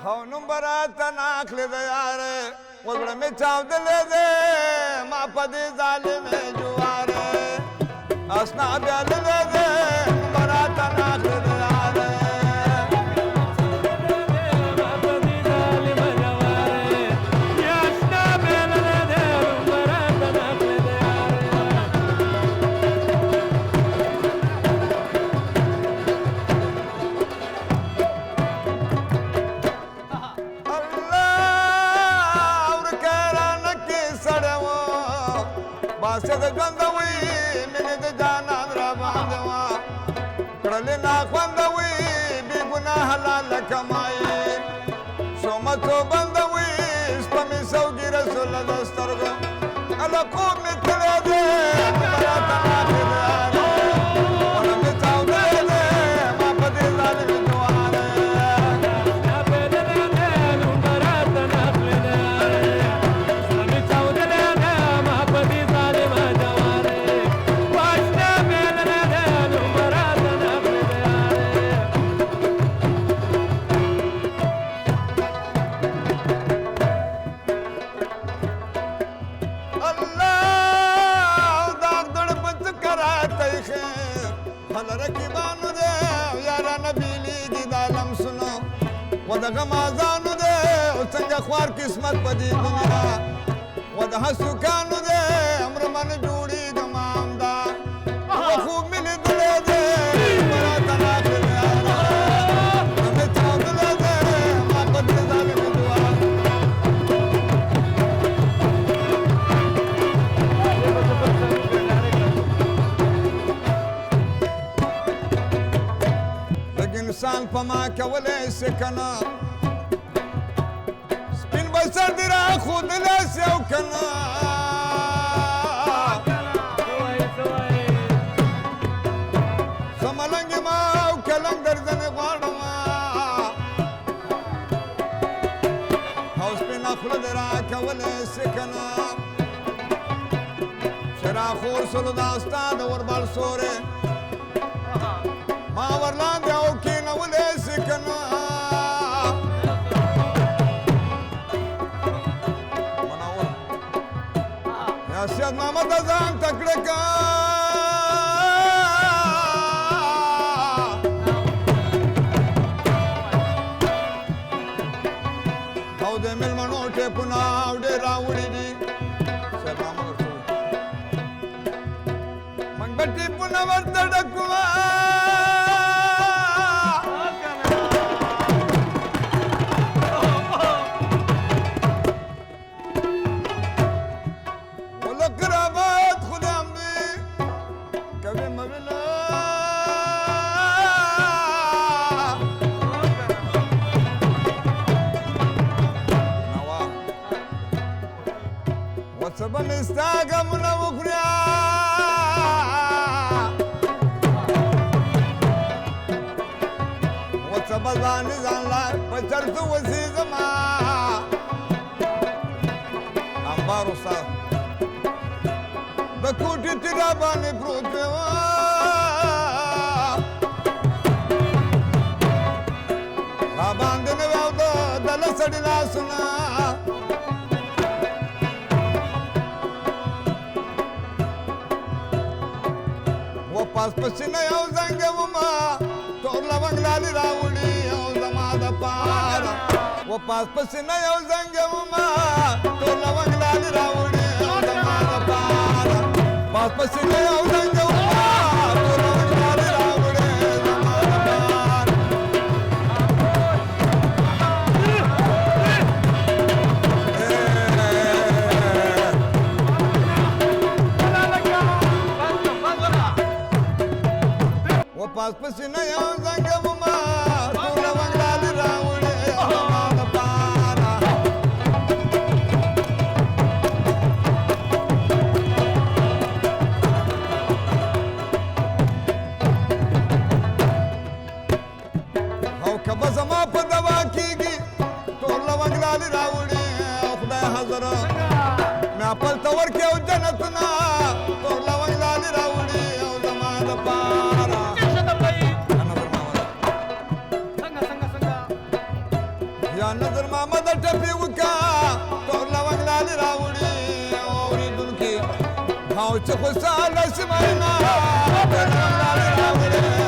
هو نمبرات ناخل ديار وضرب متعود لذي ما بدي ظالم جوار أصنع بيالذي نمبرات ناخل ديار باسد جندوي من دجانا رباندوا كرلنا خوندوي بگناه لك ماي سومتو بندوي اسپمي سوگي رسول دسترگو على قوم متلدي مبارات ناخد ياري وانا متعودي ما بدي ظالم جواري ودغه مازانو دې او څنګه خوار قسمت په دې دنیا ودغه سکانو دې امر من جوړي ګمام دا خو مين دلې دې مراد نه کړې مې چاودلې دې ما په دې ظالم دعا انسان پما کولې سکنا سپین بسر درا خود له سو کنا سملنګ ما او کلنګ درځنه غواړم او سپین خود درا کولې سکنا شرا خور سولو داستا د وربال سوره ما ورلاند او کینا ولې سکنا مناور یا سید محمد ازان تکړه کا او د ملمنو ټه پنا او ډیر راوړي دي سید محمد من بټي پنا ورته ډکوا سبا مستاقا منوكريا وسبا زاني زان لا بشرت وسيزما انبار استاذ بكوتي تراباني پروت راباندن ويو دل سڑي لاسنا پاس پسینه یو زنګ وما ټول لونګ لالي راوړي او زما د پاره و پاس پسینه یو زنګ وما ټول لونګ لالي راوړي او زما د پاره پاس پسینه یو زنګ وما ټول لونګ لالي راوړي زما د پاره پاس پسینه یو زنګ وما ټول لونګ لالي راوړي زما د پاره او کبه زما په دوا کېږي ټول لونګ لالي راوړي خدای حاضر مې خپل ته ورکړې او جنتونه ټول لونګ لالي راوړي او زما د پاره नजर मामा द टपी उका तो लवंग लाल रावड़ी औरी दुनकी भाव च खुशहाल सिमरना तो लवंग लाल रावड़ी